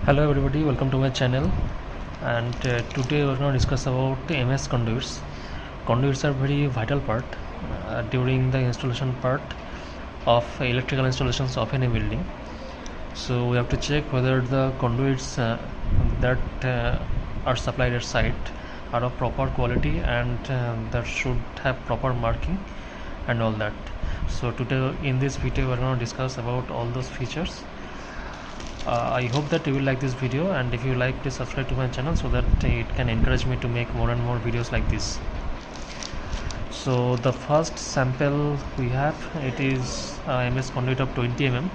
Hello everybody, welcome to my channel. And today we're going to discuss about MS conduits. Conduits are very vital part during the installation part of electrical installations of any building. So we have to check whether the conduits that are supplied at site are of proper quality and that should have proper marking and all that. So today in this video we're going to discuss about all those features. I hope that you will like this video, and if you like, please subscribe to my channel so that it can encourage me to make more and more videos like this. So the first sample we have, it is MS conduit of 20 mm.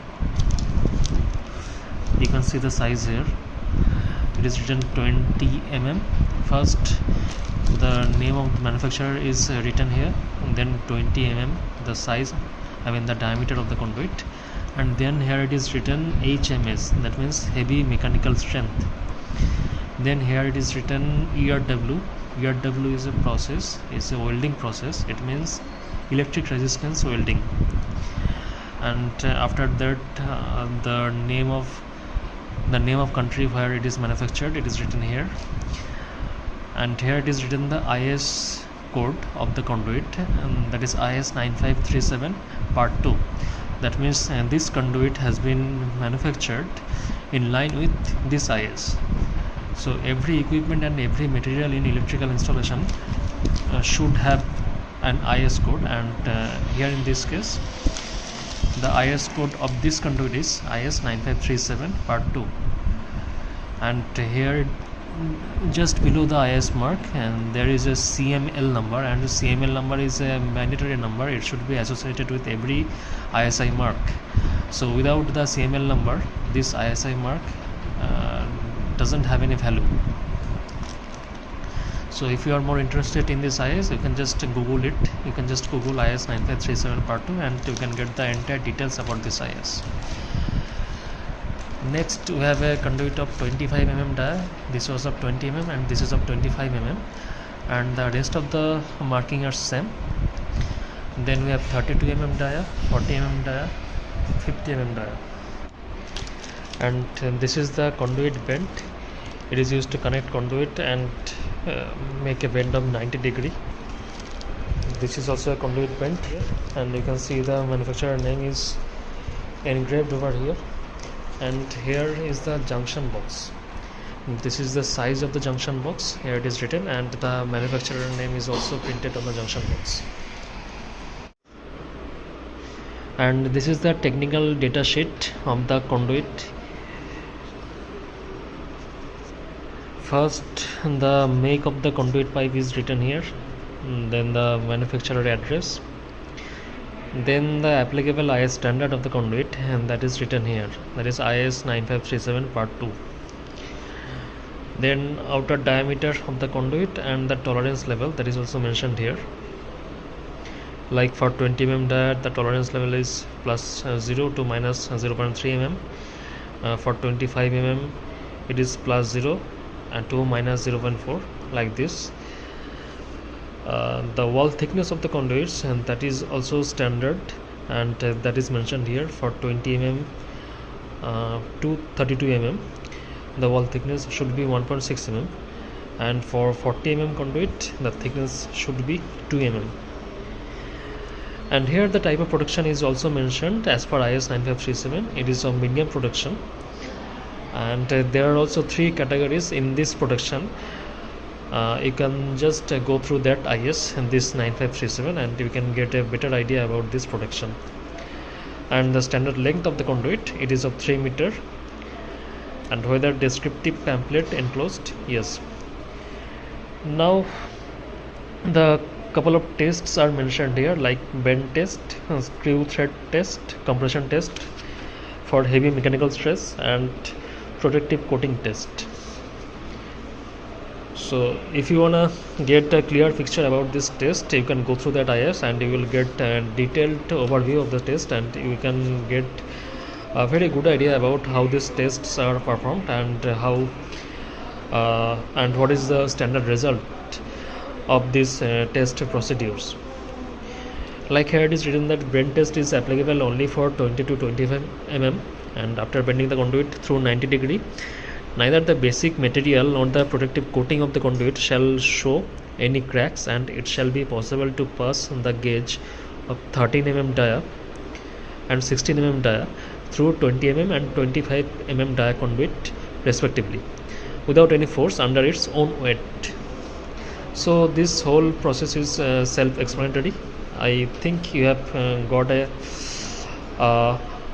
You can see the size here. It is written 20 mm. First the name of the manufacturer is written here, and then 20 mm the size, the diameter of the conduit, and then here it is written HMS, that means heavy mechanical strength. Then here it is written ERW. ERW is a process, is a welding process. It means electric resistance welding. And after that the name of country where it is manufactured, it is written here. And here it is written the IS code of the conduit, that is IS 9537 part 2. That means this conduit has been manufactured in line with this IS. So every equipment and every material in electrical installation should have an IS code, and here in this case the IS code of this conduit is IS 9537 part 2. And here just below the IS mark, and there is a CML number, and the CML number is a mandatory number. It should be associated with every ISI mark. So without the CML number, this ISI mark doesn't have any value. So if you are more interested in this IS, you can just Google it. You can just Google IS 9537 part 2 and you can get the entire details about this IS. Next we have a conduit of 25 mm dia. This was of 20 mm and this is of 25 mm, and the rest of the marking are same. Then we have 32 mm dia, 40 mm dia, 50 mm dia. And this is the conduit bend. It is used to connect conduit and make a bend of 90 degree. This is also a conduit bend here, and you can see the manufacturer name is engraved over here. And here is the junction box. This is the size of the junction box. Here it is written, and the manufacturer name is also printed on the junction box. And this is the technical data sheet of the conduit. First the make of the conduit pipe is written here, then the manufacturer address, then the applicable IS standard of the conduit, and that is written here, that is IS 9537 part 2. Then outer diameter of the conduit and the tolerance level, that is also mentioned here. Like for 20 mm dia, the tolerance level is plus 0 to minus 0.3 mm. For 25 mm it is plus 0 and to minus 0.4, like this. The wall thickness of the conduits, and that is also standard, and that is mentioned here. For 20 mm to 32 mm the wall thickness should be 1.6 mm, and for 40 mm conduit the thickness should be 2 mm. And here the type of production is also mentioned as per IS 9537. It is of medium production, and there are also 3 categories in this production. You can just go through that IS and this 9537, and you can get a better idea about this production. And the standard length of the conduit, it is of 3 meter, and whether descriptive pamphlet enclosed, yes. Now the couple of tests are mentioned here, like bend test, screw thread test, compression test for heavy mechanical stress, and protective coating test. So if you wanna get a clear picture about this test, you can go through that IS and you will get a detailed overview of the test, and you can get a very good idea about how these tests are performed, and how and what is the standard result of these test procedures. Like here it is written that bend test is applicable only for 20 to 25 mm, and after bending the conduit through 90 degree, Neither the basic material nor the protective coating of the conduit shall show any cracks, and it shall be possible to pass the gauge of 13 mm dia and 16 mm dia through 20 mm and 25 mm dia conduit respectively without any force under its own weight. So this whole process is self-explanatory. I think you have got a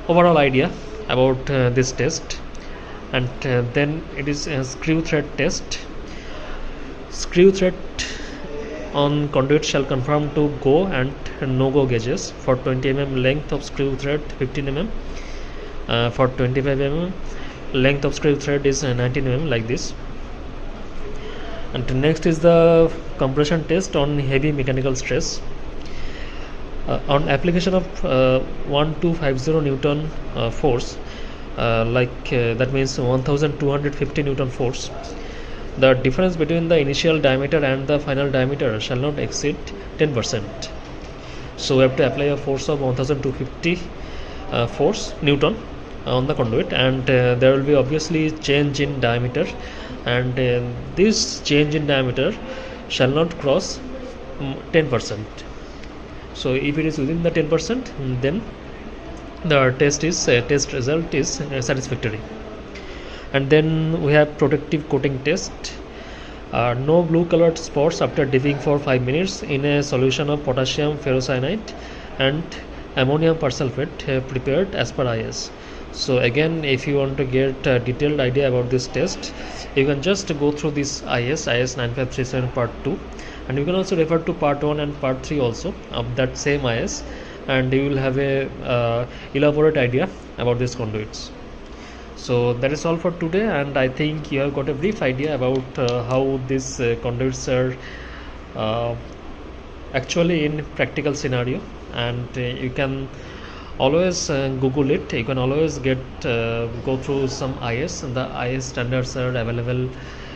overall idea about this test. And then it is a screw thread test. Screw thread on conduit shall conform to go and no go gauges. For 20 mm length of screw thread 15 mm, for 25 mm length of screw thread is 19 mm, like this. And next is the compression test on heavy mechanical stress. On application of 1250 Newton force, that means 1250 Newton force, the difference between the initial diameter and the final diameter shall not exceed 10%. So we have to apply a force of 1250 force Newton on the conduit, and there will be obviously change in diameter, and this change in diameter shall not cross 10%. So if it is within the 10%, then the test result is satisfactory. And then we have protective coating test. No blue colored spots after dipping for 5 minutes in a solution of potassium ferrocyanide and ammonium persulfate prepared as per IS. So again, if you want to get a detailed idea about this test, you can just go through this IS 9537 part 2, and you can also refer to part 1 and part 3 also of that same IS, and you will have a elaborate idea about these conduits. So that is all for today, and I think you have got a brief idea about how these conduits are actually in practical scenario. And you can always Google it. You can always go through some IS, and the IS standards are available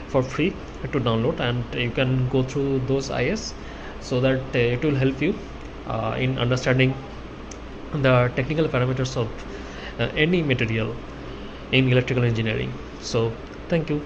for free to download, and you can go through those IS so that it will help you in understanding the technical parameters of any material in electrical engineering. So thank you.